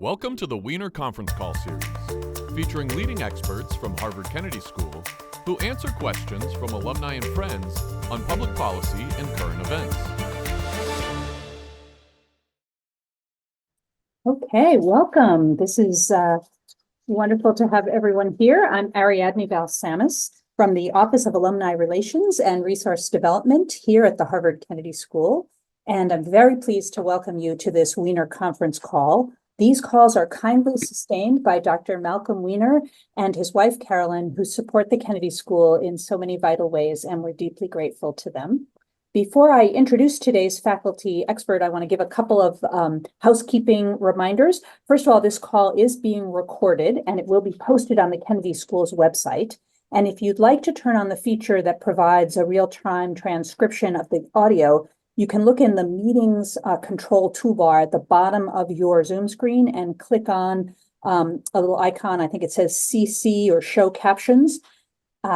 Welcome to the Wiener Conference Call series, featuring leading experts from Harvard Kennedy School who answer questions from alumni and friends on public policy and current events. Okay, welcome. This is wonderful to have everyone here. I'm Ariadne Balsamis from the Office of Alumni Relations and Resource Development here at the Harvard Kennedy School. And I'm very pleased to welcome you to this Wiener Conference Call. These calls are kindly sustained by Dr. Malcolm Wiener and his wife, Carolyn, who support the Kennedy School in so many vital ways, and we're deeply grateful to them. Before I introduce today's faculty expert, I want to give a couple of housekeeping reminders. First of all, this call is being recorded, and it will be posted on the Kennedy School's website. And if you'd like to turn on the feature that provides a real-time transcription of the audio, you can look in the meetings control toolbar at the bottom of your Zoom screen and click on a little icon. I think it says CC or show captions.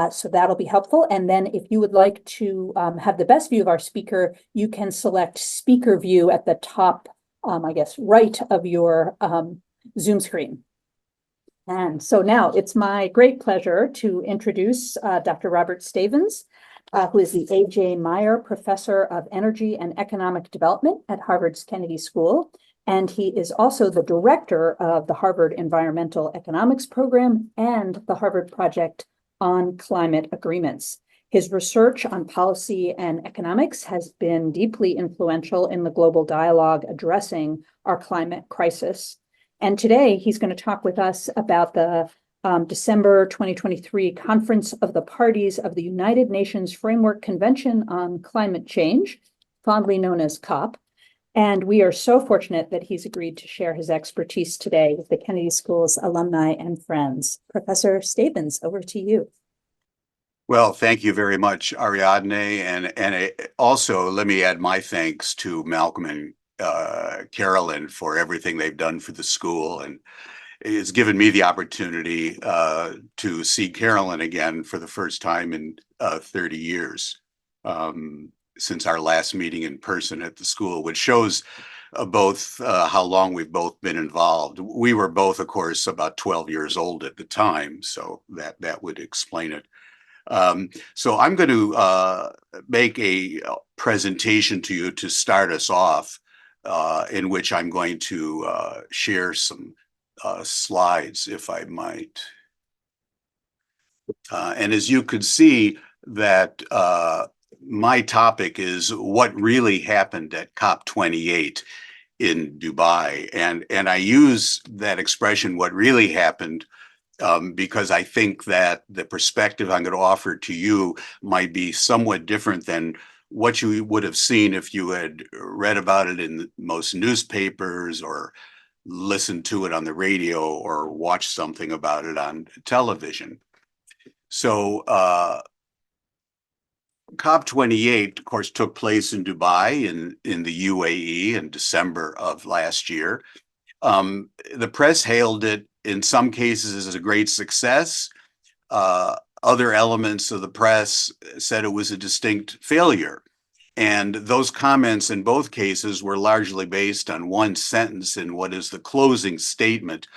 So that'll be helpful. And then if you would like to have the best view of our speaker, you can select speaker view at the top, right of your Zoom screen. And so now it's my great pleasure to introduce Dr. Robert Stavins, who is the A.J. Meyer Professor of Energy and Economic Development at Harvard's Kennedy School. And he is also the director of the Harvard Environmental Economics Program and the Harvard Project on Climate Agreements. His research on policy and economics has been deeply influential in the global dialogue addressing our climate crisis. And today he's going to talk with us about the December 2023 Conference of the Parties of the United Nations Framework Convention on Climate Change, fondly known as COP. And we are so fortunate that he's agreed to share his expertise today with the Kennedy School's alumni and friends. Professor Stavins, over to you. Well, thank you very much, Ariadne. And also, let me add my thanks to Malcolm and Carolyn for everything they've done for the school. And it's given me the opportunity to see Carolyn again for the first time in 30 years. Since our last meeting in person at the school, which shows both how long we've both been involved. We were both, of course, about 12 years old at the time, so that would explain it. So I'm going to make a presentation to you to start us off, in which I'm going to share some slides, if I might. And as you could see, that my topic is what really happened at COP28 in Dubai. And I use that expression, what really happened, because I think that the perspective I'm going to offer to you might be somewhat different than what you would have seen if you had read about it in most newspapers or listened to it on the radio or watched something about it on television. So, COP28, of course, took place in Dubai in the UAE in December of last year. The press hailed it in some cases as a great success. Other elements of the press said it was a distinct failure. And those comments in both cases were largely based on one sentence in what is the closing statement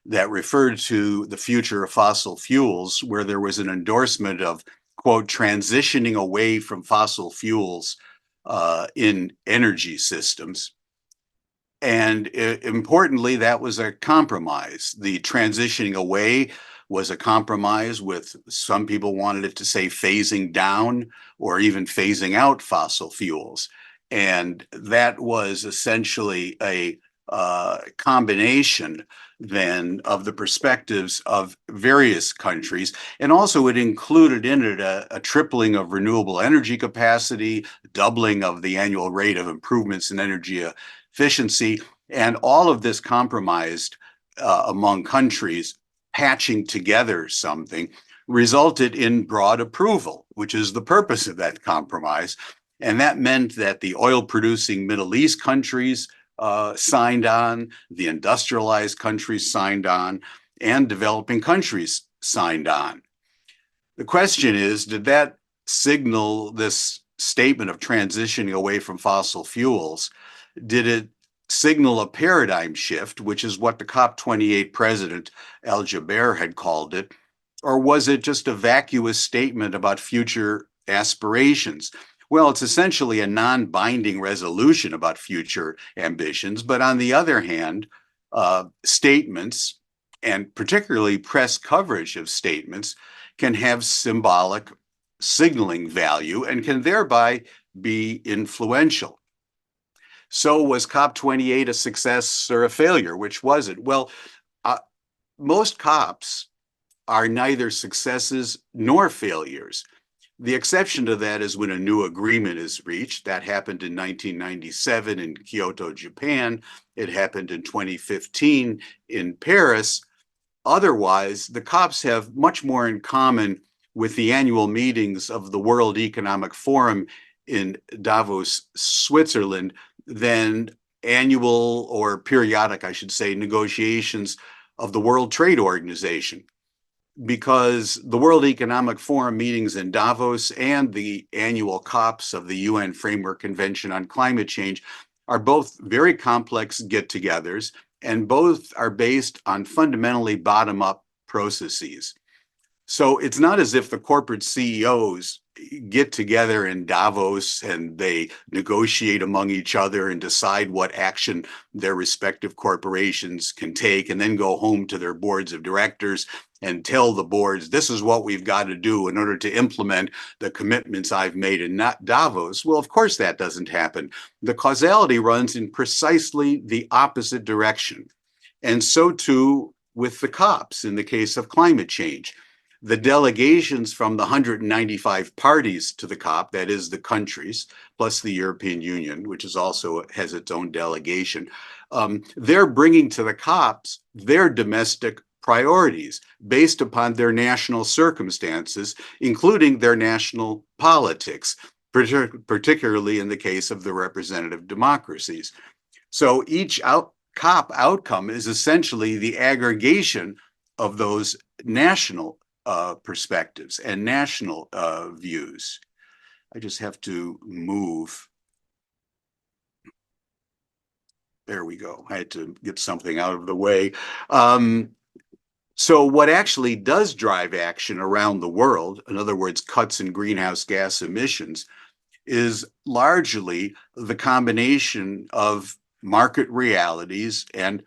that referred to the future of fossil fuels, where there was an endorsement of, quote, transitioning away from fossil fuels in energy systems. And importantly, that was a compromise. The transitioning away was a compromise with some people wanted it to say phasing down or even phasing out fossil fuels. And that was essentially a combination then of the perspectives of various countries. And also it included in it a tripling of renewable energy capacity, doubling of the annual rate of improvements in energy efficiency, and all of this compromised among countries, patching together something, resulted in broad approval, which is the purpose of that compromise. And that meant that the oil-producing Middle East countries signed on, the industrialized countries signed on, and developing countries signed on. The question is, did that signal this statement of transitioning away from fossil fuels? Did it signal a paradigm shift, which is what the COP28 president Al Jaber had called it? Or was it just a vacuous statement about future aspirations? Well, it's essentially a non-binding resolution about future ambitions, but on the other hand, statements, and particularly press coverage of statements, can have symbolic signaling value and can thereby be influential. So was COP28 a success or a failure? Which was it? Well, most COPs are neither successes nor failures. The exception to that is when a new agreement is reached. That happened in 1997 in Kyoto, Japan. It happened in 2015 in Paris. Otherwise, the COPs have much more in common with the annual meetings of the World Economic Forum in Davos, Switzerland, than annual or periodic, I should say, negotiations of the World Trade Organization. Because the World Economic Forum meetings in Davos and the annual COPs of the UN Framework Convention on Climate Change are both very complex get-togethers, and both are based on fundamentally bottom-up processes. So it's not as if the corporate CEOs get together in Davos and they negotiate among each other and decide what action their respective corporations can take, and then go home to their boards of directors and tell the boards, this is what we've got to do in order to implement the commitments I've made in Davos. Well, of course that doesn't happen. The causality runs in precisely the opposite direction. And so too with the COPs in the case of climate change. The delegations from the 195 parties to the COP, that is the countries, plus the European Union, which is also has its own delegation, they're bringing to the COPs their domestic priorities based upon their national circumstances, including their national politics, particularly in the case of the representative democracies. So each COP outcome is essentially the aggregation of those national perspectives and national views. I just have to move. There we go. I had to get something out of the way. So what actually does drive action around the world, in other words, cuts in greenhouse gas emissions, is largely the combination of market realities and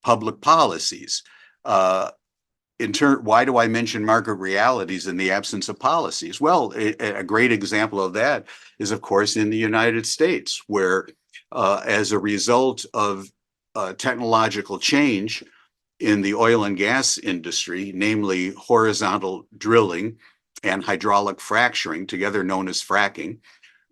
public policies. Why do I mention market realities in the absence of policies? Well, a great example of that is, of course, in the United States, where as a result of technological change in the oil and gas industry, namely horizontal drilling and hydraulic fracturing, together known as fracking,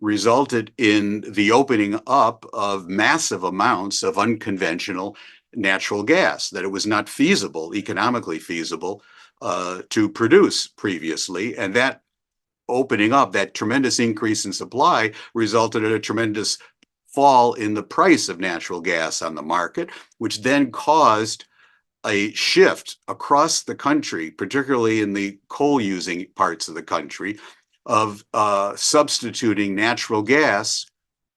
resulted in the opening up of massive amounts of unconventional natural gas that it was not feasible, economically feasible, to produce previously. And that opening up, that tremendous increase in supply, resulted in a tremendous fall in the price of natural gas on the market, which then caused a shift across the country, particularly in the coal-using parts of the country, of substituting natural gas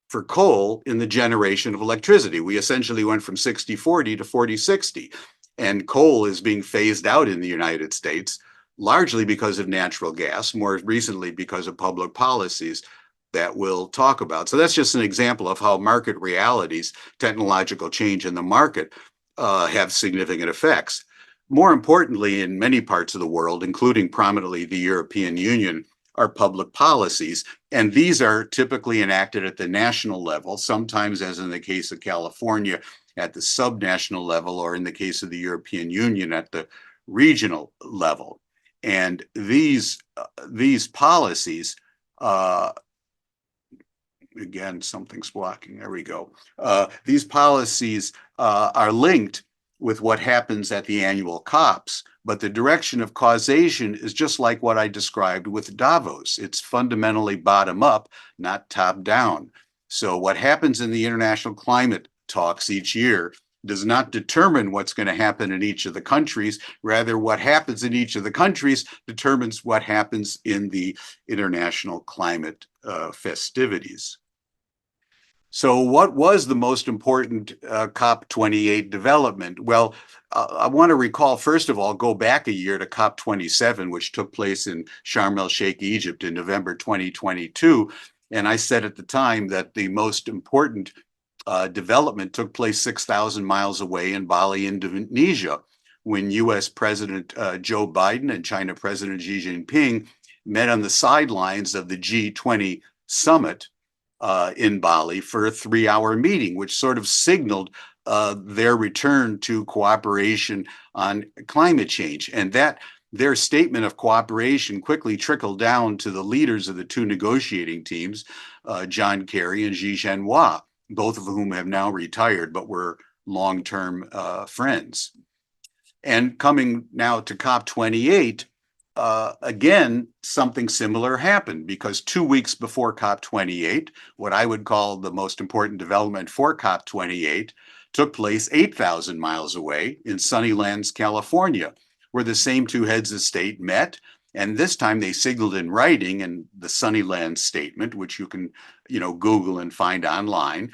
for coal in the generation of electricity. We essentially went from 60-40 to 40-60, and coal is being phased out in the United States, largely because of natural gas, more recently because of public policies that we'll talk about. So that's just an example of how market realities, technological change in the market, have significant effects. More importantly, in many parts of the world, including prominently the European Union, are public policies, and these are typically enacted at the national level, sometimes, as in the case of California, at the subnational level, or in the case of the European Union, at the regional level. And these policies, again, something's blocking, there we go. These policies are linked with what happens at the annual COPs, but the direction of causation is just like what I described with Davos. It's fundamentally bottom up, not top down. So what happens in the international climate talks each year does not determine what's going to happen in each of the countries. Rather, what happens in each of the countries determines what happens in the international climate festivities. So what was the most important COP28 development? Well, I want to recall, first of all, go back a year to COP27, which took place in Sharm el-Sheikh, Egypt in November 2022. And I said at the time that the most important development took place 6,000 miles away in Bali, Indonesia, when US President Joe Biden and China President Xi Jinping met on the sidelines of the G20 summit in Bali for a 3-hour meeting, which sort of signaled their return to cooperation on climate change. And that their statement of cooperation quickly trickled down to the leaders of the two negotiating teams, John Kerry and Xi Jinping, both of whom have now retired, but were long-term friends. And coming now to COP28, again, something similar happened, because 2 weeks before COP28, what I would call the most important development for COP28 took place 8,000 miles away in Sunnylands, California, where the same two heads of state met. And this time they signaled in writing in the Sunnylands Statement, which you can, Google and find online,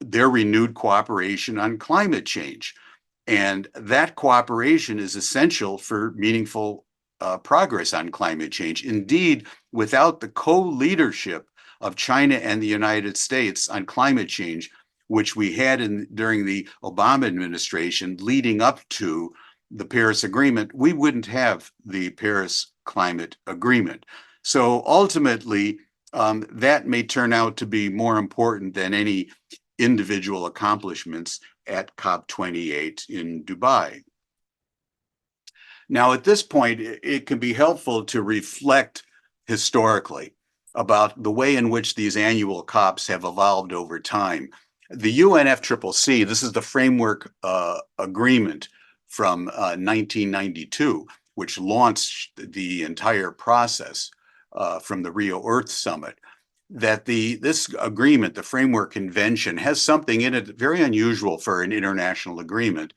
their renewed cooperation on climate change. And that cooperation is essential for meaningful progress on climate change. Indeed, without the co-leadership of China and the United States on climate change, which we had during the Obama administration leading up to the Paris Agreement, we wouldn't have the Paris Climate Agreement. So ultimately, that may turn out to be more important than any individual accomplishments at COP28 in Dubai. Now, at this point, it can be helpful to reflect historically about the way in which these annual COPs have evolved over time. The UNFCCC, this is the framework agreement from 1992, which launched the entire process from the Rio Earth Summit, that this agreement, the Framework Convention, has something in it very unusual for an international agreement.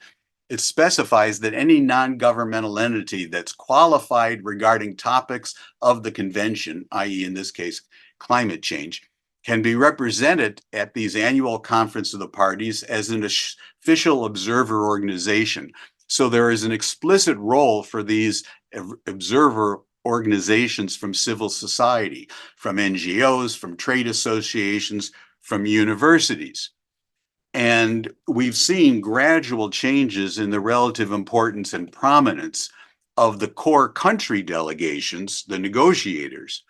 It specifies that any non-governmental entity that's qualified regarding topics of the convention, i.e. in this case, climate change, can be represented at these annual conference of the parties as an official observer organization. So there is an explicit role for these observer organizations from civil society, from NGOs, from trade associations, from universities. And we've seen gradual changes in the relative importance and prominence of the core country delegations, the negotiators,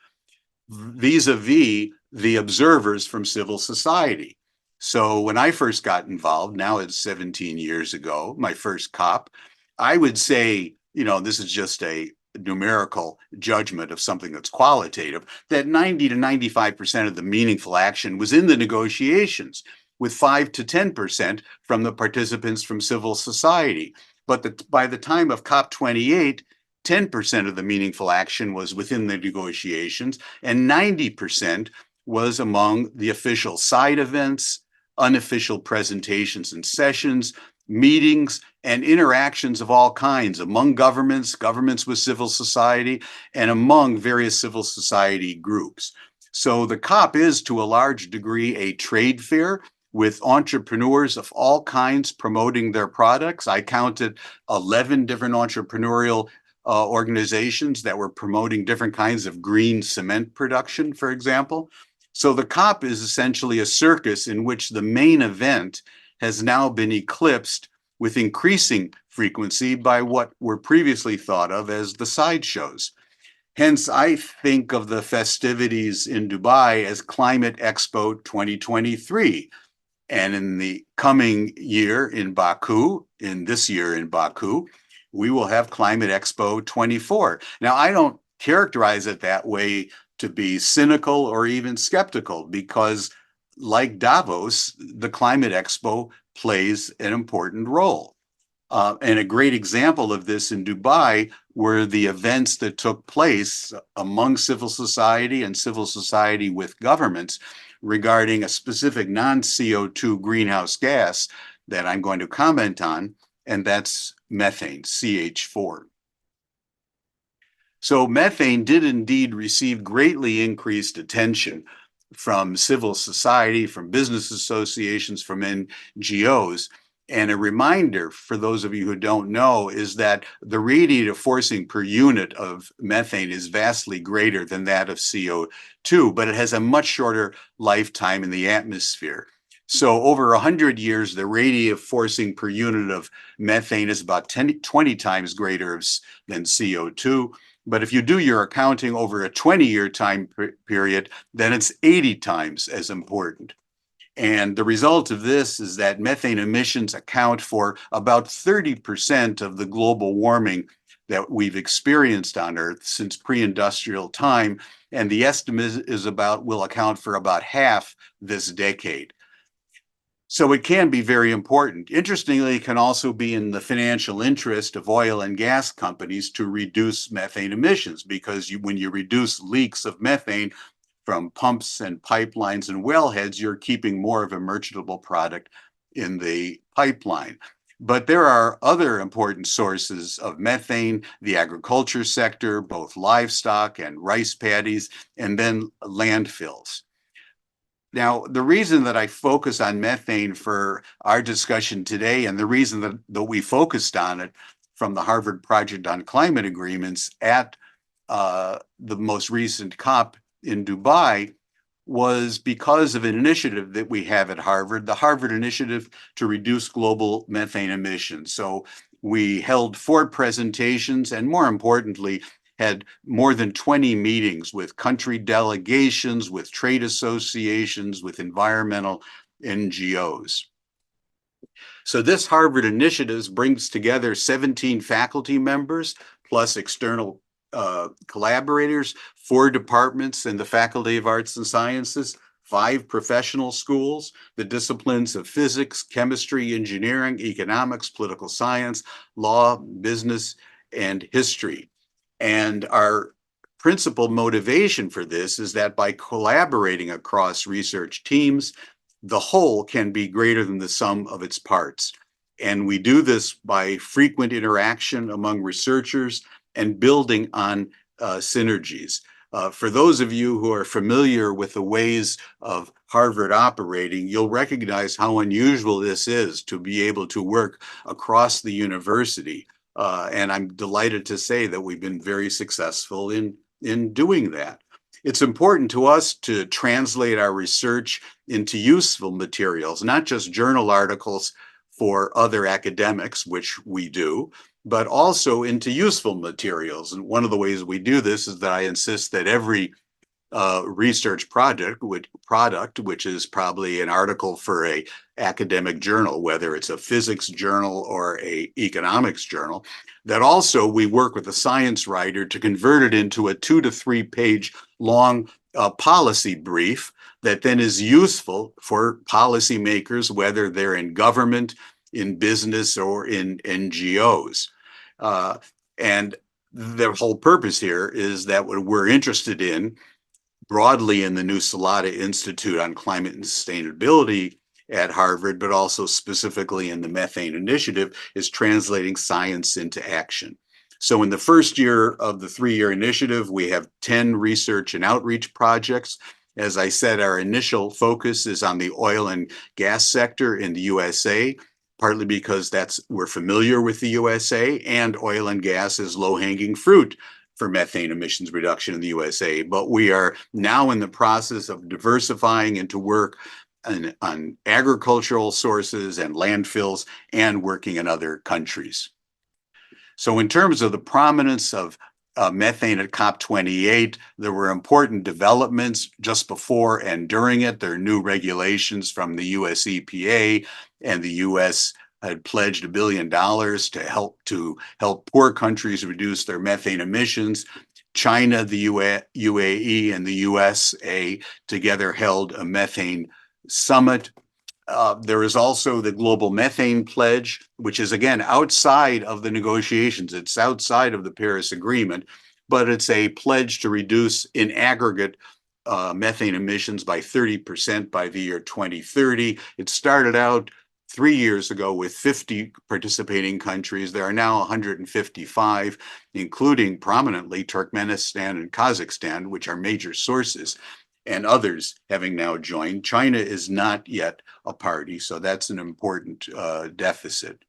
vis-a-vis the observers from civil society. So when I first got involved, now it's 17 years ago, my first COP, I would say, this is just a numerical judgment of something that's qualitative, that 90 to 95% of the meaningful action was in the negotiations, with 5 to 10% from the participants from civil society. But by the time of COP28, 10% of the meaningful action was within the negotiations, and 90% was among the official side events, unofficial presentations and sessions, meetings, and interactions of all kinds among governments, governments with civil society, and among various civil society groups. So the COP is, to a large degree, a trade fair with entrepreneurs of all kinds promoting their products. I counted 11 different entrepreneurial organizations that were promoting different kinds of green cement production, for example. So the COP is essentially a circus in which the main event has now been eclipsed with increasing frequency by what were previously thought of as the sideshows. Hence, I think of the festivities in Dubai as Climate Expo 2023. And in the coming year in Baku, this year in Baku, we will have Climate Expo 24. Now, I don't characterize it that way to be cynical or even skeptical, because like Davos, the Climate Expo plays an important role. And a great example of this in Dubai were the events that took place among civil society and civil society with governments regarding a specific non-CO2 greenhouse gas that I'm going to comment on, and that's methane, CH4. So methane did indeed receive greatly increased attention from civil society, from business associations, from NGOs. And a reminder for those of you who don't know is that the radiative forcing per unit of methane is vastly greater than that of CO2, but it has a much shorter lifetime in the atmosphere. So over 100 years, the radiative forcing per unit of methane is about 20 times greater than CO2. But if you do your accounting over a 20-year time period, then it's 80 times as important. And the result of this is that methane emissions account for about 30% of the global warming that we've experienced on Earth since pre-industrial time. And the estimate is will account for about half this decade. So it can be very important. Interestingly, it can also be in the financial interest of oil and gas companies to reduce methane emissions, because when you reduce leaks of methane from pumps and pipelines and wellheads, you're keeping more of a merchantable product in the pipeline. But there are other important sources of methane: the agriculture sector, both livestock and rice paddies, and then landfills. Now, the reason that I focus on methane for our discussion today, and the reason that we focused on it from the Harvard Project on Climate Agreements at the most recent COP in Dubai, was because of an initiative that we have at Harvard, the Harvard Initiative to Reduce Global Methane Emissions. So we held 4 presentations, and more importantly, had more than 20 meetings with country delegations, with trade associations, with environmental NGOs. So this Harvard initiative brings together 17 faculty members, plus external collaborators, 4 departments in the Faculty of Arts and Sciences, 5 professional schools, the disciplines of physics, chemistry, engineering, economics, political science, law, business, and history. And our principal motivation for this is that by collaborating across research teams, the whole can be greater than the sum of its parts. And we do this by frequent interaction among researchers and building on synergies. For those of you who are familiar with the ways of Harvard operating, you'll recognize how unusual this is to be able to work across the university. And I'm delighted to say that we've been very successful in doing that. It's important to us to translate our research into useful materials, not just journal articles for other academics, which we do, but also into useful materials. And one of the ways we do this is that I insist that every research product, which is probably an article for a academic journal, whether it's a physics journal or a economics journal, that also we work with a science writer to convert it into a 2 to 3 page long policy brief that then is useful for policymakers, whether they're in government, in business, or in NGOs. And the whole purpose here is that what we're interested in broadly in the new Salata Institute on Climate and Sustainability at Harvard, but also specifically in the Methane Initiative, is translating science into action. So in the first year of the 3-year initiative, we have 10 research and outreach projects. As I said, our initial focus is on the oil and gas sector in the USA, partly because we're familiar with the USA, and oil and gas is low-hanging fruit for methane emissions reduction in the USA. But we are now in the process of diversifying into work on agricultural sources and landfills, and working in other countries. So in terms of the prominence of methane at COP28, there were important developments just before and during it. There are new regulations from the US EPA, and the US had pledged $1 billion to help poor countries reduce their methane emissions. China, the UAE, and the USA together held a methane summit. There is also the Global Methane Pledge, which is, again, outside of the negotiations. It's outside of the Paris Agreement, but it's a pledge to reduce in aggregate methane emissions by 30% by the year 2030. It started out 3 years ago with 50 participating countries. There are now 155, including prominently Turkmenistan and Kazakhstan, which are major sources. and others having now joined. China is not yet a party, so that's an important deficit.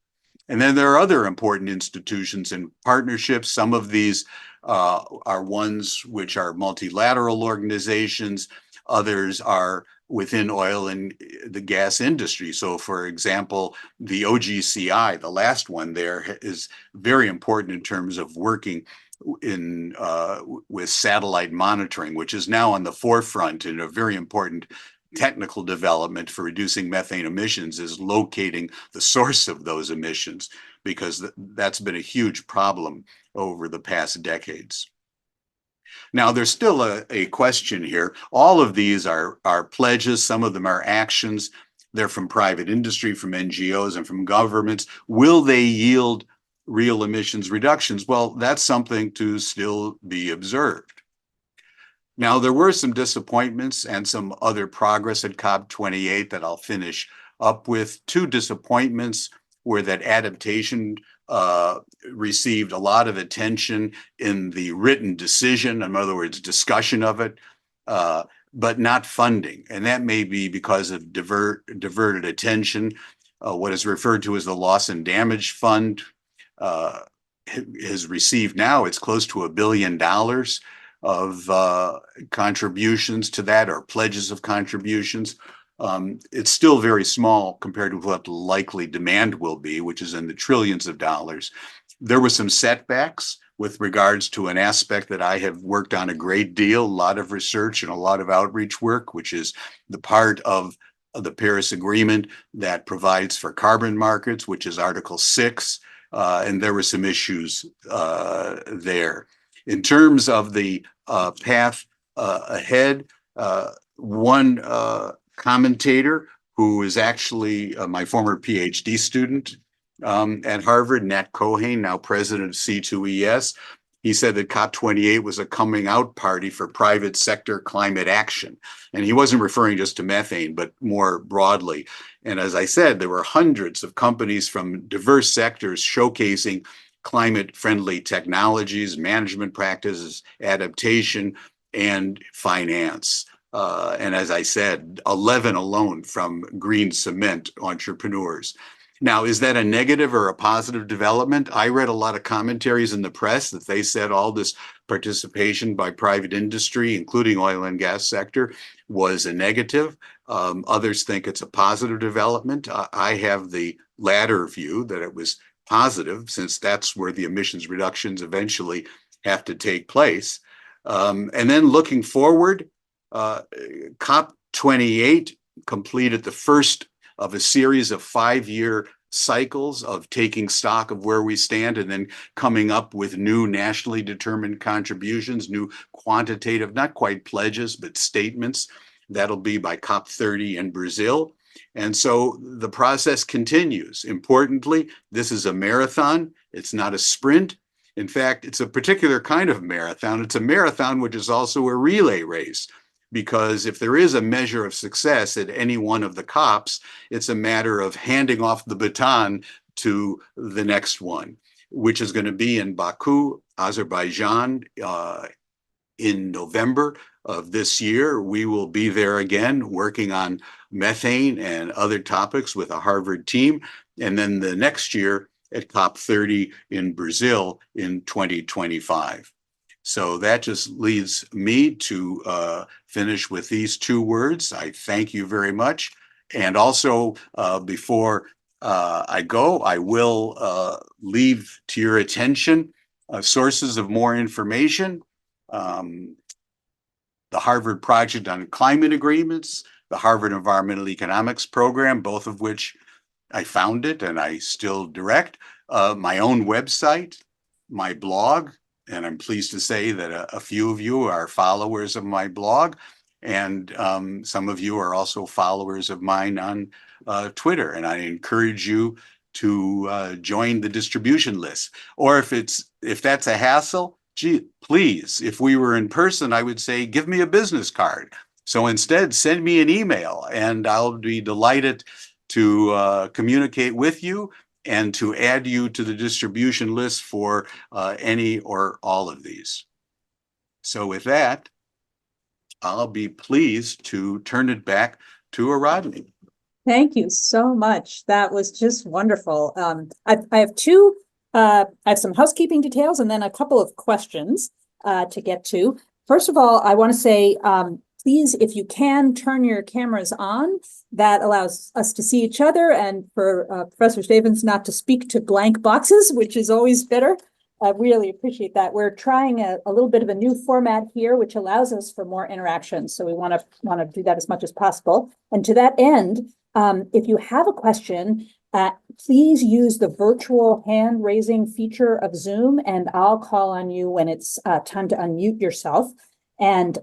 And then there are other important institutions and partnerships. Some of these are ones which are multilateral organizations. Others are within oil and the gas industry. So for example, the OGCI, the last one there, is very important in terms of working in with satellite monitoring, which is now on the forefront and a very important technical development for reducing methane emissions, is locating the source of those emissions, because that's been a huge problem over the past decades. Now, there's still a question here. All of these are pledges. Some of them are actions. They're from private industry, from NGOs, and from governments. Will they yield real emissions reductions? Well, that's something to still be observed. Now, there were some disappointments and some other progress at COP28 that I'll finish up with. Two disappointments were that adaptation received a lot of attention in the written decision, in other words, discussion of it, but not funding. And that may be because of diverted attention. What is referred to as the Loss and Damage Fund has received now, it's close to $1 billion of contributions to that, or pledges of contributions. It's still very small compared to what the likely demand will be, which is in the trillions of dollars. There were some setbacks with regards to an aspect that I have worked on a great deal, a lot of research and a lot of outreach work, which is the part of the Paris Agreement that provides for carbon markets, which is Article 6, and there were some issues there. In terms of the path ahead, one commentator who is actually my former PhD student at Harvard, Nat Cohane, now president of C2ES, he said that COP28 was a coming out party for private sector climate action. And he wasn't referring just to methane, but more broadly. And as I said, there were hundreds of companies from diverse sectors showcasing climate-friendly technologies, management practices, adaptation, and finance. And as I said, 11 alone from green cement entrepreneurs. Now, is that a negative or a positive development? I read a lot of commentaries in the press that they said all this participation by private industry, including oil and gas sector, was a negative. Others think it's a positive development. I have the latter view, that it was positive, since that's where the emissions reductions eventually have to take place. And then looking forward, COP28 completed the first of a series of 5-year cycles of taking stock of where we stand and then coming up with new nationally determined contributions, new quantitative, not quite pledges, but statements. That'll be by COP30 in Brazil. And so the process continues. Importantly, this is a marathon. It's not a sprint. In fact, it's a particular kind of marathon. It's a marathon which is also a relay race, because if there is a measure of success at any one of the COPs, it's a matter of handing off the baton to the next one, which is going to be in Baku, Azerbaijan, in November of this year. We will be there again working on methane and other topics with a Harvard team. And then the next year at COP30 in Brazil in 2025. So that just leads me to finish with these two words. I thank you very much. And also, before I go, I will leave to your attention sources of more information. The Harvard Project on Climate Agreements, the Harvard Environmental Economics Program, both of which I founded and I still direct, my own website, my blog, and I'm pleased to say that a few of you are followers of my blog, and some of you are also followers of mine on Twitter, and I encourage you to join the distribution list. Or if that's a hassle, gee, please, if we were in person, I would say, give me a business card. So instead, send me an email, and I'll be delighted to communicate with you and to add you to the distribution list for any or all of these. So with that, I'll be pleased to turn it back to Rodney. Thank you so much. That was just wonderful. I have I have some housekeeping details and then a couple of questions to get to. First of all, I want to say, please, if you can, turn your cameras on. That allows us to see each other and for Professor Stavins not to speak to blank boxes, which is always better. I really appreciate that. We're trying a little bit of a new format here, which allows us for more interaction. So we want to do that as much as possible. And to that end, if you have a question, please use the virtual hand raising feature of Zoom, and I'll call on you when it's time to unmute yourself. And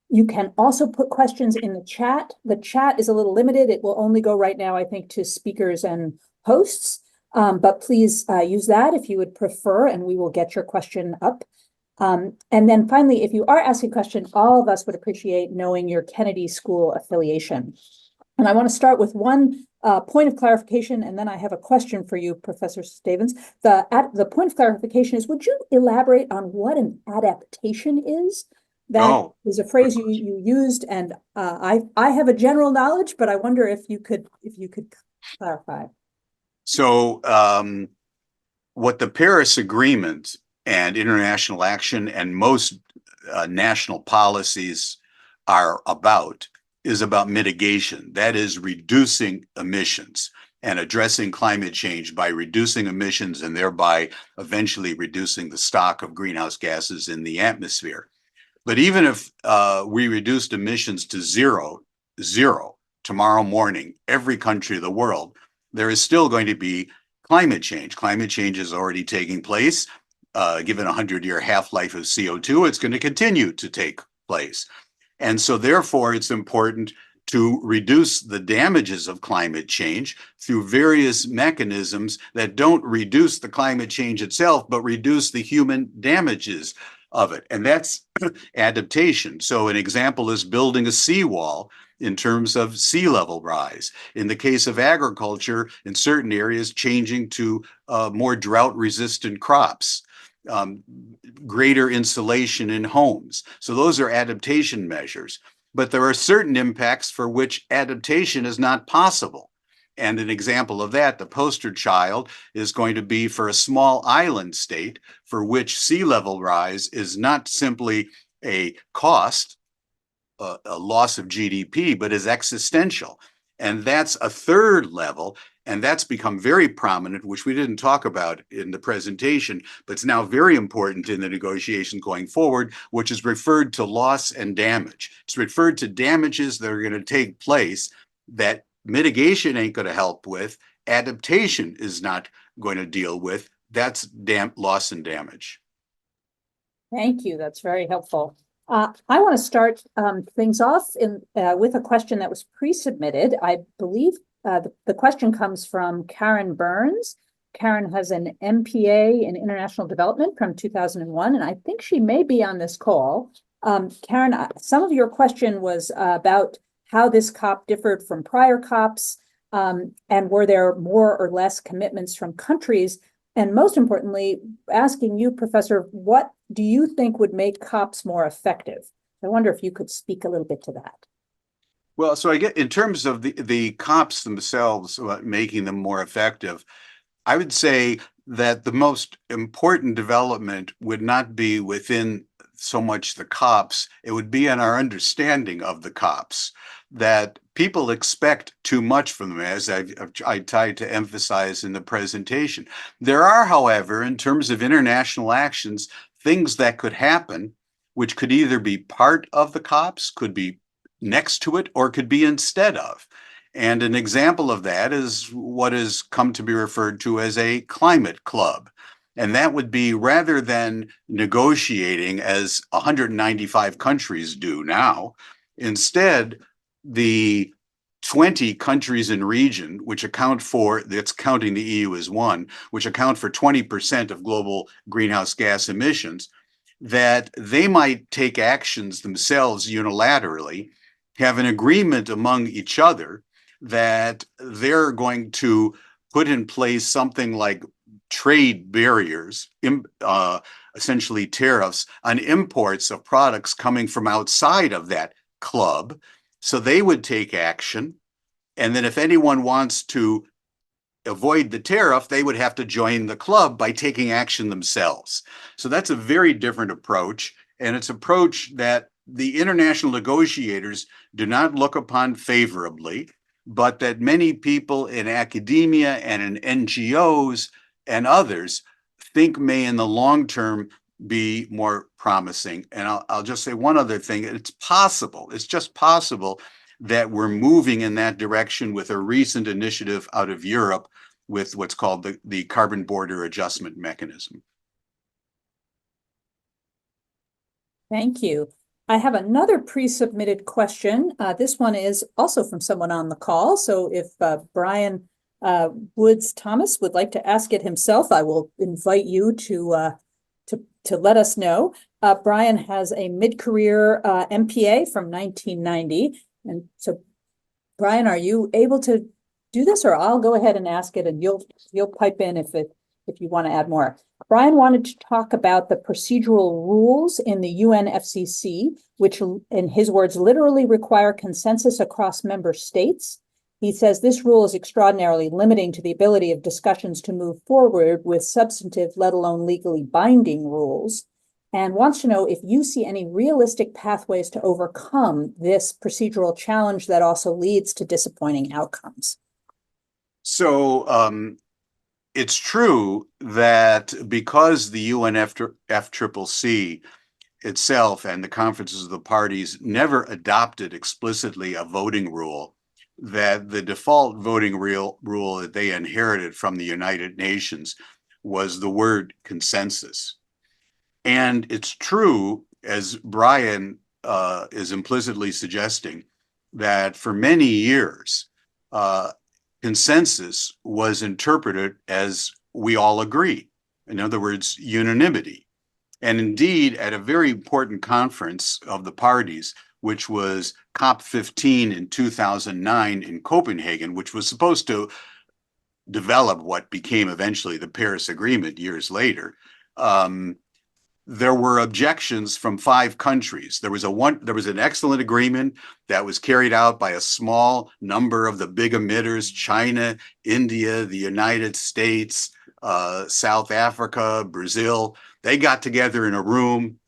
you can also put questions in the chat. The chat is a little limited. It will only go right now, I think, to speakers and hosts. But please use that if you would prefer, and we will get your question up. And then finally, if you are asking a question, all of us would appreciate knowing your Kennedy School affiliation. And I want to start with one point of clarification, and then I have a question for you, Professor Stavins. The point of clarification is, would you elaborate on what an adaptation is? That is a phrase you used, and I have a general knowledge, but I wonder if you could clarify. So what the Paris Agreement and international action and most national policies are about is about mitigation. That is reducing emissions and addressing climate change by reducing emissions and thereby eventually reducing the stock of greenhouse gases in the atmosphere. But even if we reduced emissions to zero tomorrow morning, every country of the world, there is still going to be climate change. Climate change is already taking place. Given a 100-year half-life of CO2, it's going to continue to take place. And so therefore, it's important to reduce the damages of climate change through various mechanisms that don't reduce the climate change itself, but reduce the human damages of it. And that's adaptation. So an example is building a seawall in terms of sea level rise. In the case of agriculture, in certain areas, changing to more drought-resistant crops. Greater insulation in homes. So those are adaptation measures. But there are certain impacts for which adaptation is not possible. And an example of that, the poster child, is going to be for a small island state for which sea level rise is not simply a cost, a loss of GDP, but is existential. And that's a third level. And that's become very prominent, which we didn't talk about in the presentation, but it's now very important in the negotiation going forward, which is referred to loss and damage. It's referred to damages that are going to take place that mitigation ain't going to help with, adaptation is not going to deal with. That's loss and damage. Thank you. That's very helpful. I want to start things off with a question that was pre-submitted. I believe the question comes from Karen Burns. Karen has an MPA in International Development from 2001, and I think she may be on this call. Karen, some of your question was about how this COP differed from prior COPs, and were there more or less commitments from countries? And most importantly, asking you, Professor, what do you think would make COPs more effective? I wonder if you could speak a little bit to that. Well, so I get in terms of the COPs themselves, making them more effective, I would say that the most important development would not be within so much the COPs, it would be in our understanding of the COPs, that people expect too much from them, as I tried to emphasize in the presentation. There are, however, in terms of international actions, things that could happen, which could either be part of the COPs, could be next to it, or could be instead of. And an example of that is what has come to be referred to as a climate club. And that would be, rather than negotiating as 195 countries do now, instead, the 20 countries in region, which account for, that's counting the EU as one, which account for 20% of global greenhouse gas emissions, that they might take actions themselves unilaterally, have an agreement among each other that they're going to put in place something like trade barriers, essentially tariffs on imports of products coming from outside of that club. So they would take action. And then if anyone wants to avoid the tariff, they would have to join the club by taking action themselves. So that's a very different approach. And it's an approach that the international negotiators do not look upon favorably, but that many people in academia and in NGOs and others think may in the long term be more promising. And I'll just say one other thing. It's possible, it's just possible that we're moving in that direction with a recent initiative out of Europe with what's called the carbon border adjustment mechanism. Thank you. I have another pre-submitted question. This one is also from someone on the call. So if Brian Woods Thomas would like to ask it himself, I will invite you to let us know. Brian has a mid-career MPA from 1990. And so, Brian, are you able to do this, or I'll go ahead and ask it, and you'll pipe in if you want to add more. Brian wanted to talk about the procedural rules in the UNFCCC, which, in his words, literally require consensus across member states. He says this rule is extraordinarily limiting to the ability of discussions to move forward with substantive, let alone legally binding rules, and wants to know if you see any realistic pathways to overcome this procedural challenge that also leads to disappointing outcomes. So it's true that because the UNFCCC itself and the conferences of the parties never adopted explicitly a voting rule, that the default voting rule that they inherited from the United Nations was the word consensus. And it's true, as Brian is implicitly suggesting, that for many years, consensus was interpreted as we all agree. In other words, unanimity. And indeed, at a very important conference of the parties, which was COP15 in 2009 in Copenhagen, which was supposed to develop what became eventually the Paris Agreement years later, there were objections from 5 countries. There was an excellent agreement that was carried out by a small number of the big emitters: China, India, the United States, South Africa, Brazil. They got together in a room,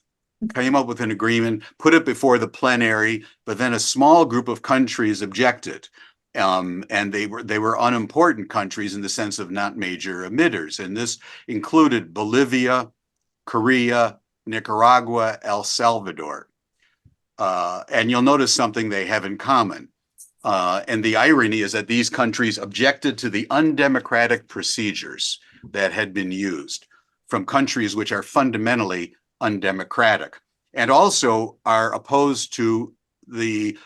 came up with an agreement, put it before the plenary, but then a small group of countries objected. And they were unimportant countries in the sense of not major emitters. And this included Bolivia, Korea, Nicaragua, El Salvador. And you'll notice something they have in common. And the irony is that these countries objected to the undemocratic procedures that had been used from countries which are fundamentally undemocratic, and also are opposed to the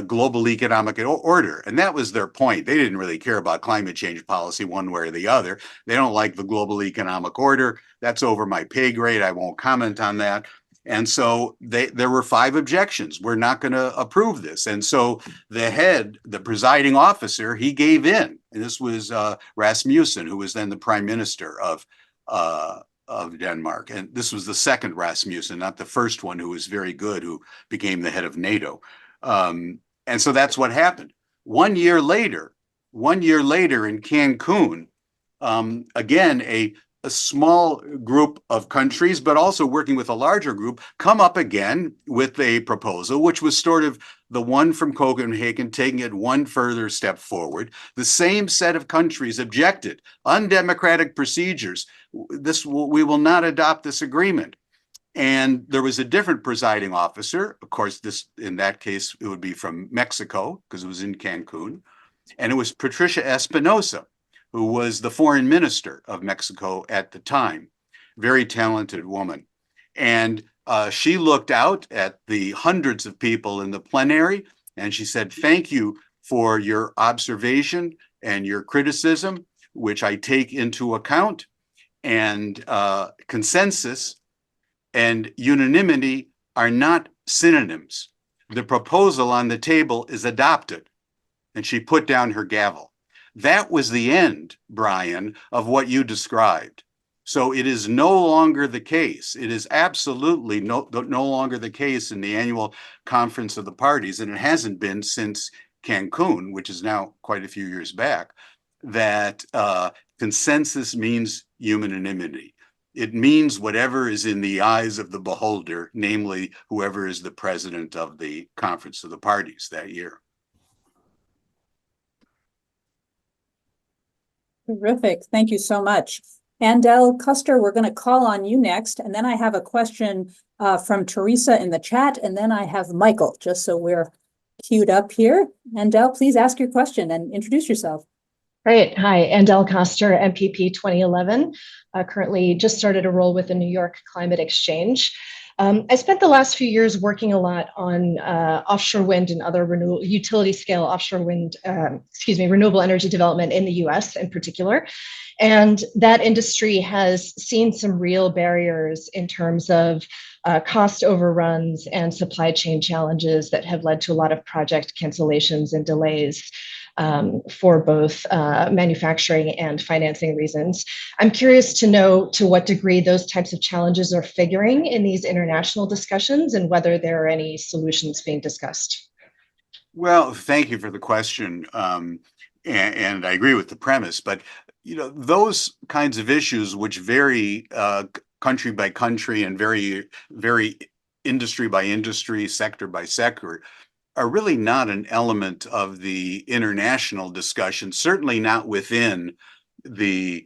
global economic order. And that was their point. They didn't really care about climate change policy one way or the other. They don't like the global economic order. That's over my pay grade. I won't comment on that. And so there were 5 objections. We're not going to approve this. And so the presiding officer, he gave in. And this was Rasmussen, who was then the prime minister of Denmark. And this was the second Rasmussen, not the first one, who was very good, who became the head of NATO. And so that's what happened. 1 year later in Cancun, again, a small group of countries, but also working with a larger group, come up again with a proposal, which was sort of the one from Copenhagen, taking it one further step forward. The same set of countries objected. Undemocratic procedures. We will not adopt this agreement. And there was a different presiding officer. Of course, in that case, it would be from Mexico, because it was in Cancun. And it was Patricia Espinosa, who was the foreign minister of Mexico at the time. Very talented woman. And she looked out at the hundreds of people in the plenary, and she said, "Thank you for your observation and your criticism, which I take into account. And consensus and unanimity are not synonyms. The proposal on the table is adopted." And she put down her gavel. That was the end, Brian, of what you described. So it is no longer the case. It is absolutely no longer the case in the annual conference of the parties, and it hasn't been since Cancun, which is now quite a few years back, that consensus means unanimity. It means whatever is in the eyes of the beholder, namely whoever is the president of the conference of the parties that year. Terrific. Thank you so much. Andel Custer, we're going to call on you next. And then I have a question from Teresa in the chat. And then I have Michael, just so we're queued up here. Andel, please ask your question and introduce yourself. Great. Hi, Andel Coster, MPP 2011. Currently just started a role with the New York Climate Exchange. I spent the last few years working a lot on offshore wind and other renewable utility scale offshore wind, renewable energy development in the US in particular. And that industry has seen some real barriers in terms of cost overruns and supply chain challenges that have led to a lot of project cancellations and delays. For both manufacturing and financing reasons. I'm curious to know to what degree those types of challenges are figuring in these international discussions and whether there are any solutions being discussed. Well, thank you for the question. And I agree with the premise, but those kinds of issues which vary country by country and very industry by industry, sector by sector, are really not an element of the international discussion, certainly not within the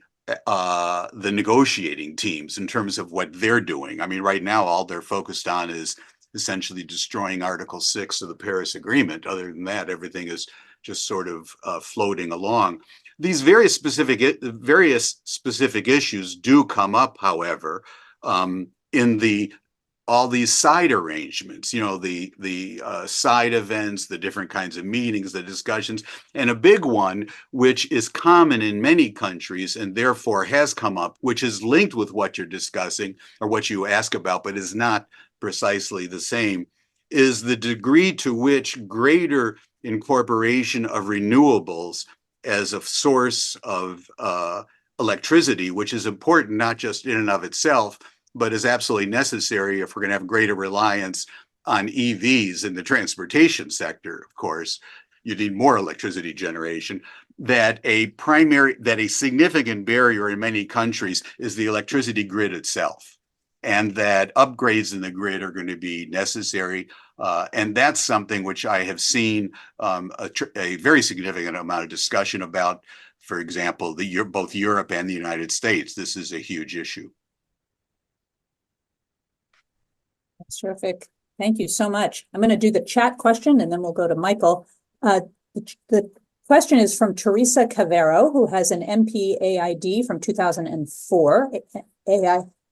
negotiating teams in terms of what they're doing. I mean, right now, all they're focused on is essentially destroying Article 6 of the Paris Agreement. Other than that, everything is just sort of floating along. These various specific issues do come up, however, in all these side arrangements, the side events, the different kinds of meetings, the discussions, and a big one, which is common in many countries and therefore has come up, which is linked with what you're discussing or what you ask about, but is not precisely the same, is the degree to which greater incorporation of renewables as a source of electricity, which is important not just in and of itself, but is absolutely necessary if we're going to have greater reliance on EVs in the transportation sector. Of course, you need more electricity generation. That a significant barrier in many countries is the electricity grid itself, and that upgrades in the grid are going to be necessary. And that's something which I have seen a very significant amount of discussion about. For example, both Europe and the United States. This is a huge issue. That's terrific. Thank you so much. I'm going to do the chat question and then we'll go to Michael. The question is from Teresa Cavero, who has an MPAID from 2004,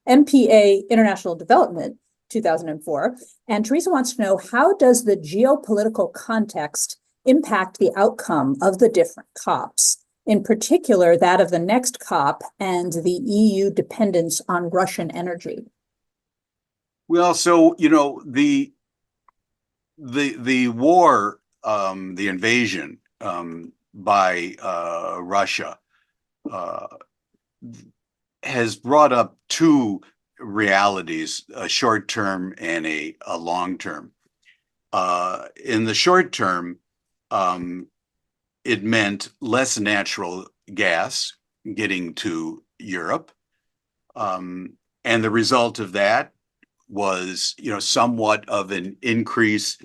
MPA International Development 2004. And Teresa wants to know, how does the geopolitical context impact the outcome of the different COPs, in particular that of the next COP and the EU dependence on Russian energy? Well, so the war, the invasion by Russia has brought up two realities: a short term and a long term. In the short term, it meant less natural gas getting to Europe, and the result of that was, somewhat of an increase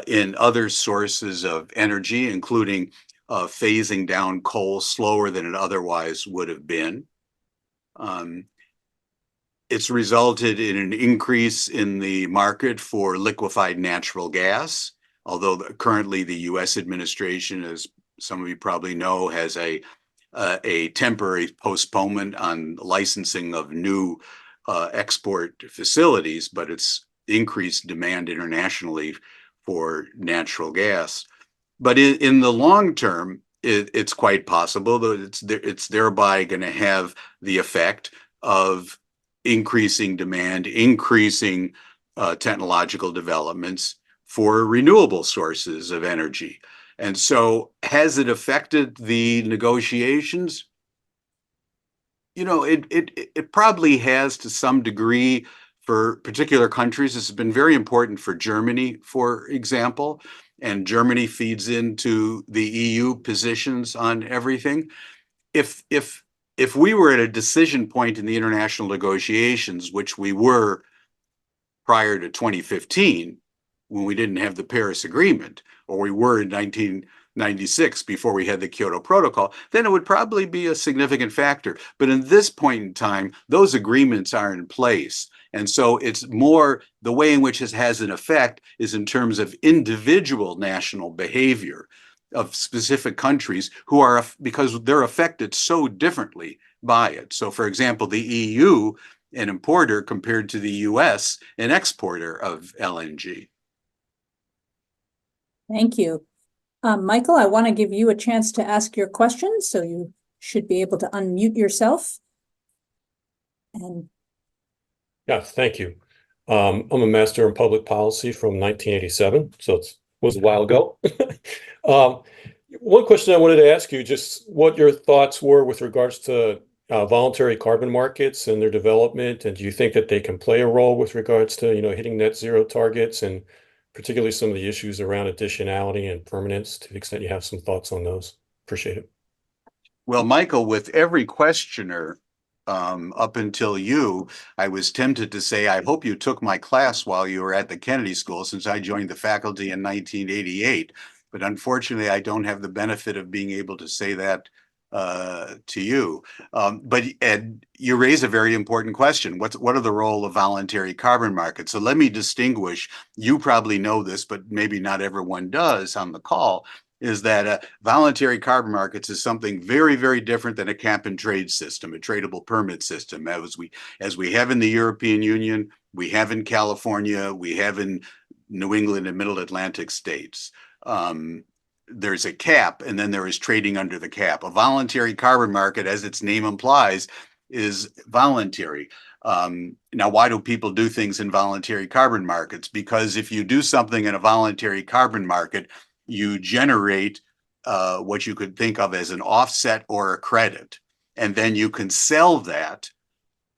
in other sources of energy, including phasing down coal slower than it otherwise would have been. It's resulted in an increase in the market for liquefied natural gas, although currently the U.S. administration, as some of you probably know, has a temporary postponement on licensing of new export facilities, but it's increased demand internationally for natural gas. But in the long term, it's quite possible that it's thereby going to have the effect of increasing demand, increasing technological developments for renewable sources of energy. And so has it affected the negotiations? it probably has to some degree for particular countries. This has been very important for Germany, for example, and Germany feeds into the EU positions on everything. If we were at a decision point in the international negotiations, which we were prior to 2015, when we didn't have the Paris Agreement, or we were in 1996 before we had the Kyoto Protocol, then it would probably be a significant factor. But in this point in time, those agreements are in place. And so it's more the way in which it has an effect is in terms of individual national behavior of specific countries who are, because they're affected so differently by it. So for example, the EU, an importer compared to the US, an exporter of LNG. Thank you. Michael, I want to give you a chance to ask your question, so you should be able to unmute yourself. And Yes, thank you. I'm a master in public policy from 1987, so it was a while ago. One question I wanted to ask you, just what your thoughts were with regards to voluntary carbon markets and their development, and do you think that they can play a role with regards to, hitting net zero targets, and particularly some of the issues around additionality and permanence, to the extent you have some thoughts on those? Appreciate it. Well, Michael, with every questioner up until you, I was tempted to say, I hope you took my class while you were at the Kennedy School, since I joined the faculty in 1988. But unfortunately, I don't have the benefit of being able to say that to you. But Ed, you raise a very important question. What are the role of voluntary carbon markets? So let me distinguish. You probably know this, but maybe not everyone does on the call, is that voluntary carbon markets is something very, very different than a cap and trade system, a tradable permit system, as we have in the European Union, we have in California, we have in New England and Middle Atlantic states. There's a cap, and then there is trading under the cap. A voluntary carbon market, as its name implies, is voluntary. Now, why do people do things in voluntary carbon markets? Because if you do something in a voluntary carbon market, you generate what you could think of as an offset or a credit. And then you can sell that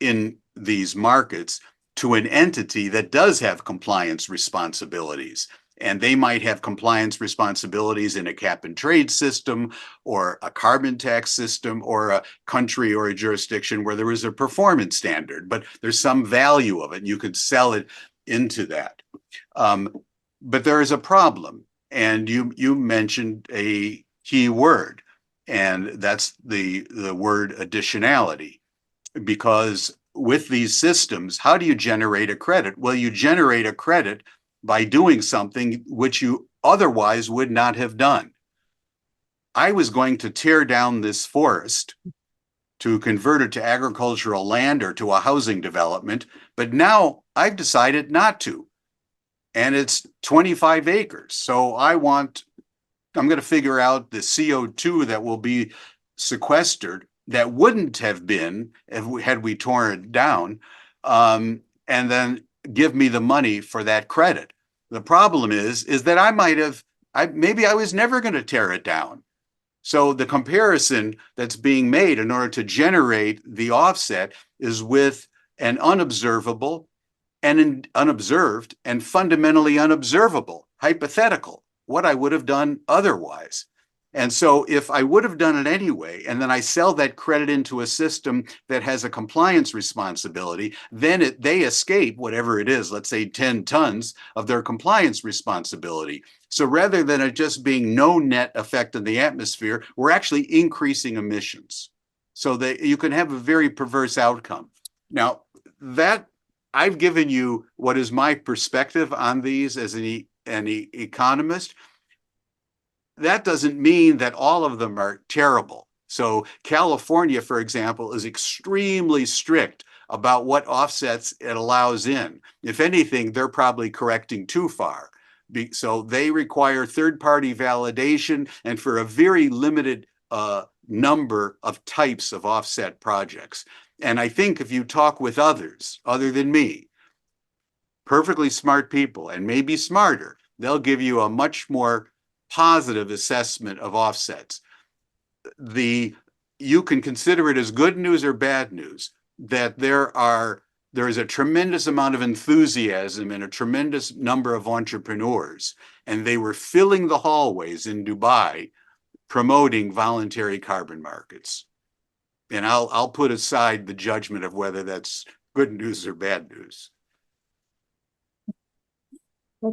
in these markets to an entity that does have compliance responsibilities. And they might have compliance responsibilities in a cap and trade system or a carbon tax system or a country or a jurisdiction where there is a performance standard, but there's some value of it and you could sell it into that. But there is a problem. And you mentioned a key word, and that's the word additionality. Because with these systems, how do you generate a credit? Well, you generate a credit by doing something which you otherwise would not have done. I was going to tear down this forest to convert it to agricultural land or to a housing development, but now I've decided not to. And it's 25 acres. So I'm going to figure out the CO2 that will be sequestered that wouldn't have been had we torn it down, and then give me the money for that credit. The problem is that maybe I was never going to tear it down. So the comparison that's being made in order to generate the offset is with an unobservable and unobserved and fundamentally unobservable, hypothetical, what I would have done otherwise. And so if I would have done it anyway, and then I sell that credit into a system that has a compliance responsibility, then they escape whatever it is, let's say 10 tons of their compliance responsibility. So rather than it just being no net effect in the atmosphere, we're actually increasing emissions. So that you can have a very perverse outcome. Now, that I've given you what is my perspective on these as an economist. That doesn't mean that all of them are terrible. So California, for example, is extremely strict about what offsets it allows in. If anything, they're probably correcting too far. So they require third-party validation and for a very limited number of types of offset projects. And I think if you talk with others, other than me, perfectly smart people, and maybe smarter, they'll give you a much more positive assessment of offsets. The you can consider it as good news or bad news, that there is a tremendous amount of enthusiasm and a tremendous number of entrepreneurs, and they were filling the hallways in Dubai promoting voluntary carbon markets. And I'll put aside the judgment of whether that's good news or bad news. Well,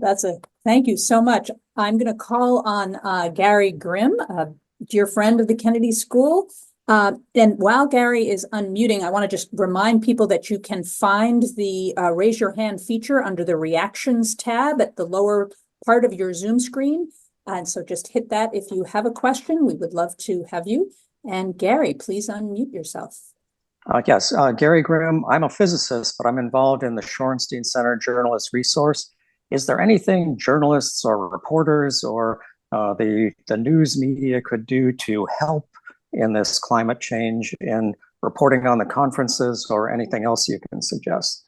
thank you so much. I'm going to call on Gary Grimm, a dear friend of the Kennedy School. And while Gary is unmuting, I want to just remind people that you can find the raise your hand feature under the reactions tab at the lower part of your Zoom screen. And so just hit that if you have a question. We would love to have you. And Gary, please unmute yourself. Yes, Gary Grimm. I'm a physicist, but I'm involved in the Shorenstein Center Journalist Resource. Is there anything journalists or reporters or the news media could do to help in this climate change in reporting on the conferences, or anything else you can suggest?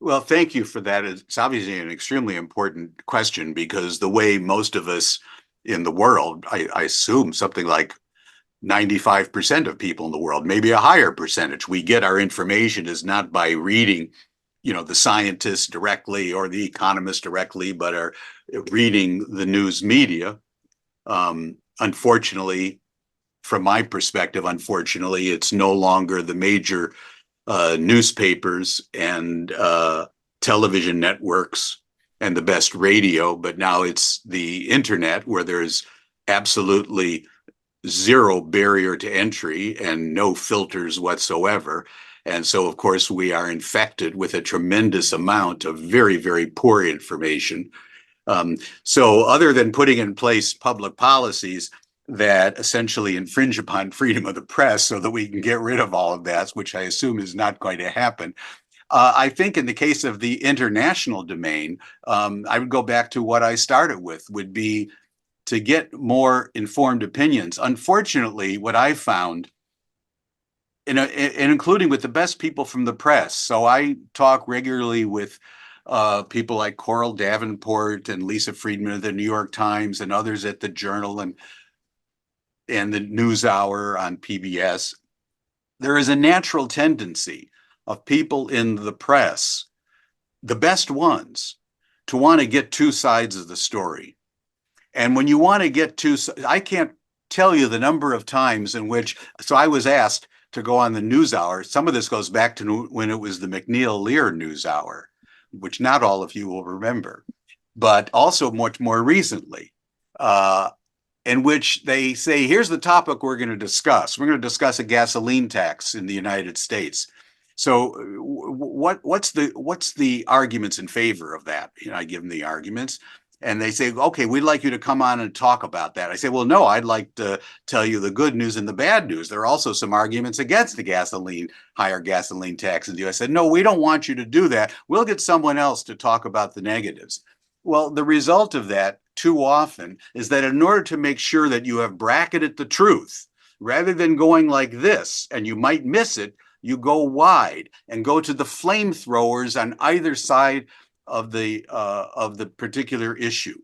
Well, thank you for that. It's obviously an extremely important question, because the way most of us in the world, I assume something like 95% of people in the world, maybe a higher percentage, we get our information is not by reading, the scientists directly or the economists directly, but are reading the news media. Unfortunately, from my perspective, it's no longer the major newspapers and television networks and the best radio, but now it's the internet, where there's absolutely zero barrier to entry and no filters whatsoever. And so, of course, we are infected with a tremendous amount of very, very poor information. So other than putting in place public policies that essentially infringe upon freedom of the press so that we can get rid of all of that, which I assume is not going to happen, I think in the case of the international domain, I would go back to what I started with, would be to get more informed opinions. Unfortunately, what I found, and including with the best people from the press, so I talk regularly with people like Coral Davenport and Lisa Friedman of the New York Times and others at the Journal and the NewsHour on PBS. There is a natural tendency of people in the press, the best ones, to want to get two sides of the story. And when you want to get I can't tell you the number of times in which, so I was asked to go on the NewsHour. Some of this goes back to when it was the McNeil-Lear NewsHour, which not all of you will remember, but also much more recently, in which they say, here's the topic we're going to discuss. We're going to discuss a gasoline tax in the United States. So what's the arguments in favor of that? I give them the arguments. And they say, okay, we'd like you to come on and talk about that. I say, well, no, I'd like to tell you the good news and the bad news. There are also some arguments against the higher gasoline tax in the US. I said, no, we don't want you to do that. We'll get someone else to talk about the negatives. Well, the result of that too often is that in order to make sure that you have bracketed the truth, rather than going like this, and you might miss it, you go wide and go to the flamethrowers on either side of the particular issue.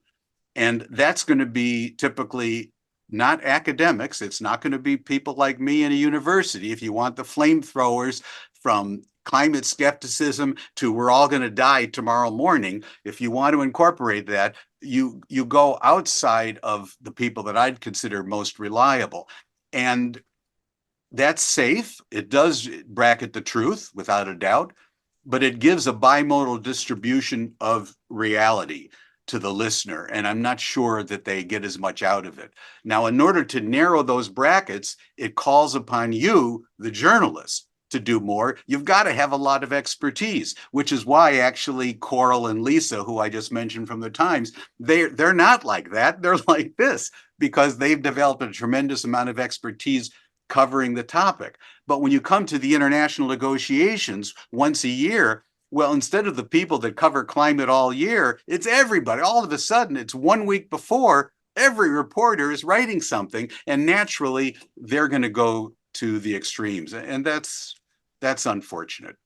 And that's going to be typically not academics. It's not going to be people like me in a university. If you want the flamethrowers from climate skepticism to we're all going to die tomorrow morning, if you want to incorporate that, you go outside of the people that I'd consider most reliable. And that's safe. It does bracket the truth without a doubt, but it gives a bimodal distribution of reality to the listener, and I'm not sure that they get as much out of it. Now, in order to narrow those brackets, it calls upon you, the journalist, to do more. You've got to have a lot of expertise, which is why actually Coral and Lisa, who I just mentioned from the Times, they're not like that. They're like this because they've developed a tremendous amount of expertise covering the topic. But when you come to the international negotiations once a year, well, instead of the people that cover climate all year, it's everybody. All of a sudden, it's 1 week before, every reporter is writing something, and naturally, they're going to go to the extremes. And that's unfortunate.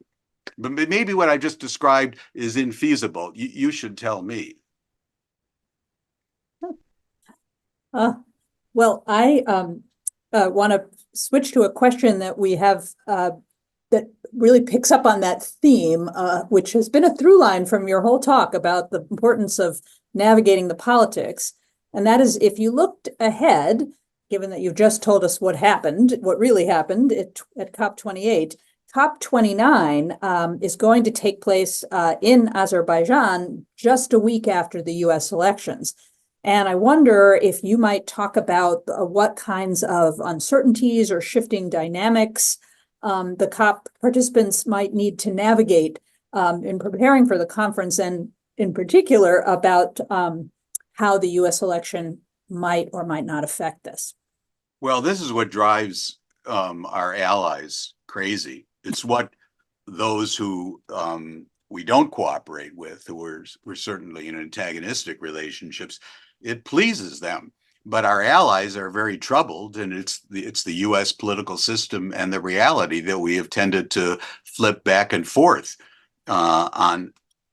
But maybe what I just described is infeasible. You should tell me. Well, want to switch to a question that we have that really picks up on that theme, which has been a through line from your whole talk about the importance of navigating the politics. And that is, if you looked ahead, given that you've just told us what happened, what really happened at COP28, COP29 is going to take place in Azerbaijan just a week after the US elections. And I wonder if you might talk about what kinds of uncertainties or shifting dynamics the COP participants might need to navigate in preparing for the conference, and in particular about how the US election might or might not affect this. Well, this is what drives our allies crazy. It's what those who we don't cooperate with, who we're certainly in antagonistic relationships, it pleases them. But our allies are very troubled, and it's the US political system and the reality that we have tended to flip back and forth on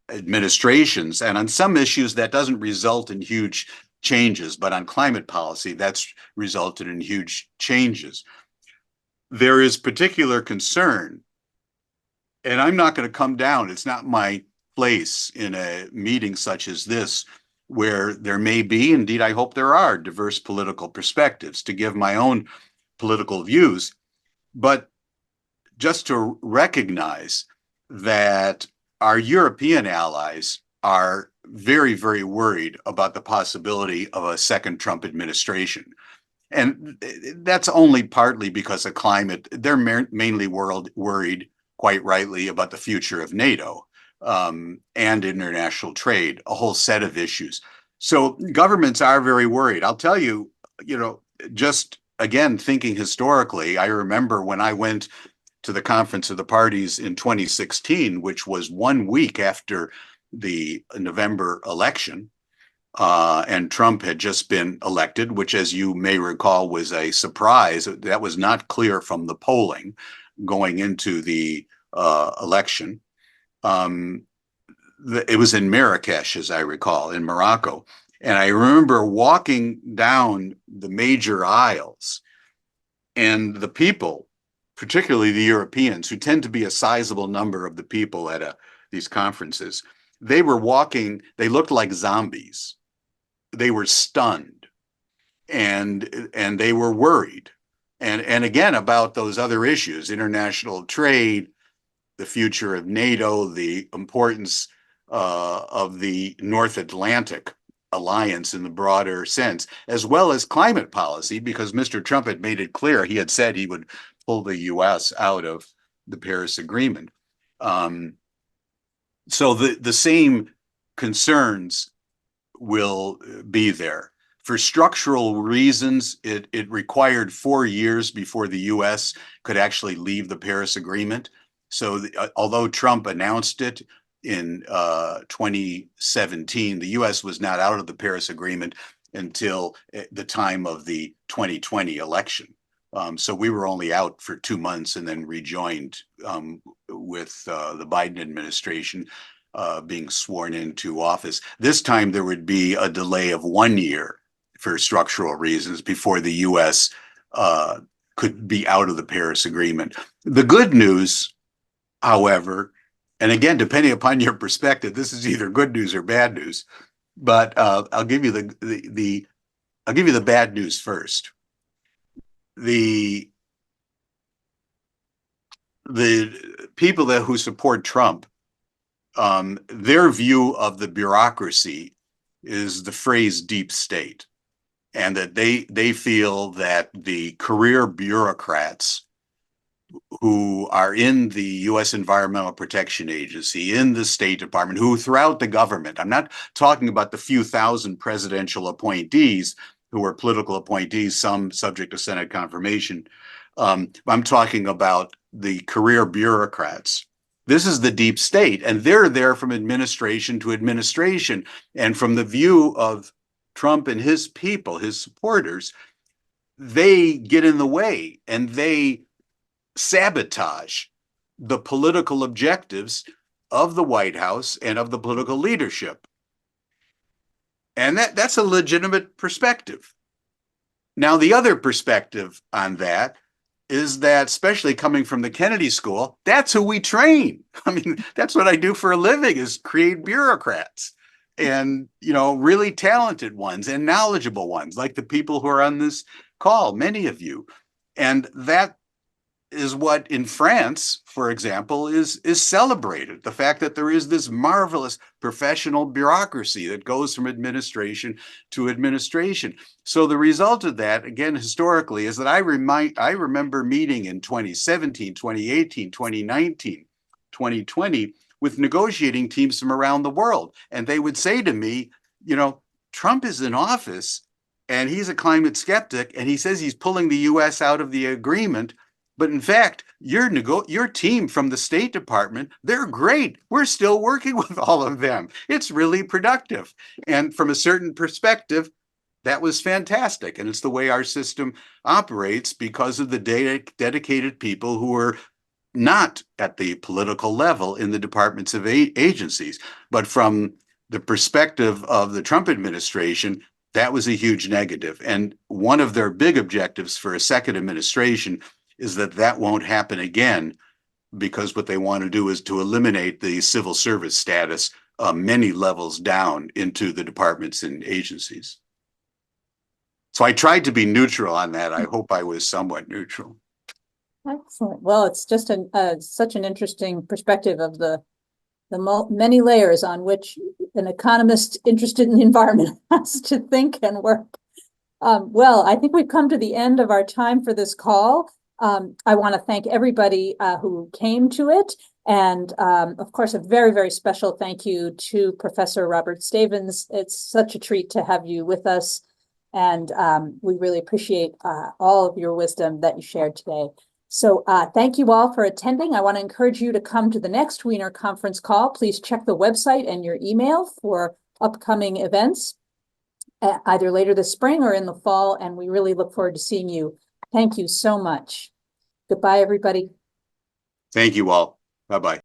administrations. And on some issues, that doesn't result in huge changes, but on climate policy, that's resulted in huge changes. There is particular concern, and I'm not going to come down. It's not my place in a meeting such as this, where there may be, indeed, I hope there are, diverse political perspectives, to give my own political views, but just to recognize that our European allies are very, very worried about the possibility of a second Trump administration. And that's only partly because of climate. They're mainly worried, quite rightly, about the future of NATO. And international trade, a whole set of issues. So governments are very worried. I'll tell you, just again, thinking historically, I remember when I went to the Conference of the Parties in 2016, which was 1 week after the November election, and Trump had just been elected, which, as you may recall, was a surprise. That was not clear from the polling going into the election. It was in Marrakesh, as I recall, in Morocco. And I remember walking down the major aisles, and the people, particularly the Europeans, who tend to be a sizable number of the people at these conferences, they were walking, they looked like zombies. They were stunned, and they were worried. And again, about those other issues, international trade, the future of NATO, the importance of the North Atlantic alliance in the broader sense, as well as climate policy, because Mr. Trump had made it clear, he had said he would pull the US out of the Paris Agreement. So the same concerns will be there. For structural reasons, it required 4 years before the US could actually leave the Paris Agreement. So although Trump announced it in 2017, the US was not out of the Paris Agreement until the time of the 2020 election. So we were only out for 2 months and then rejoined with the Biden administration being sworn into office. This time there would be a delay of 1 year for structural reasons before the US could be out of the Paris Agreement. The good news, however, and again, depending upon your perspective, this is either good news or bad news, but I'll give you the bad news first. The people who support Trump, their view of the bureaucracy is the phrase deep state, and that they feel that the career bureaucrats who are in the U.S. Environmental Protection Agency, in the State Department, who throughout the government, I'm not talking about the few thousand presidential appointees who are political appointees, some subject to Senate confirmation. I'm talking about the career bureaucrats. This is the deep state, and they're there from administration to administration. And from the view of Trump and his people, his supporters, they get in the way and they sabotage the political objectives of the White House and of the political leadership. And that's a legitimate perspective. Now, the other perspective on that is that, especially coming from the Kennedy School, that's who we train. I mean, that's what I do for a living, is create bureaucrats and, really talented ones and knowledgeable ones, like the people who are on this call, many of you. And that is what in France, for example, is celebrated. The fact that there is this marvelous professional bureaucracy that goes from administration to administration. So the result of that, again, historically, is that I remember meeting in 2017, 2018, 2019, 2020 with negotiating teams from around the world. And they would say to me, Trump is in office and he's a climate skeptic and he says he's pulling the US out of the agreement. But in fact, your team from the State Department, they're great. We're still working with all of them. It's really productive. And from a certain perspective, that was fantastic. And it's the way our system operates because of the dedicated people who are not at the political level in the departments of agencies. But from the perspective of the Trump administration, that was a huge negative. And one of their big objectives for a second administration is that won't happen again, because what they want to do is to eliminate the civil service status many levels down into the departments and agencies. So I tried to be neutral on that. I hope I was somewhat neutral. Excellent. Well, it's just such an interesting perspective of the many layers on which an economist interested in the environment has to think and work. Well, I think we've come to the end of our time for this call. I want to thank everybody who came to it. And of course, a very, very special thank you to Professor Robert Stavins. It's such a treat to have you with us. And we really appreciate all of your wisdom that you shared today. So thank you all for attending. I want to encourage you to come to the next Wiener Conference Call. Please check the website and your email for upcoming events, either later this spring or in the fall. And we really look forward to seeing you. Thank you so much. Goodbye, everybody. Thank you all. Bye-bye.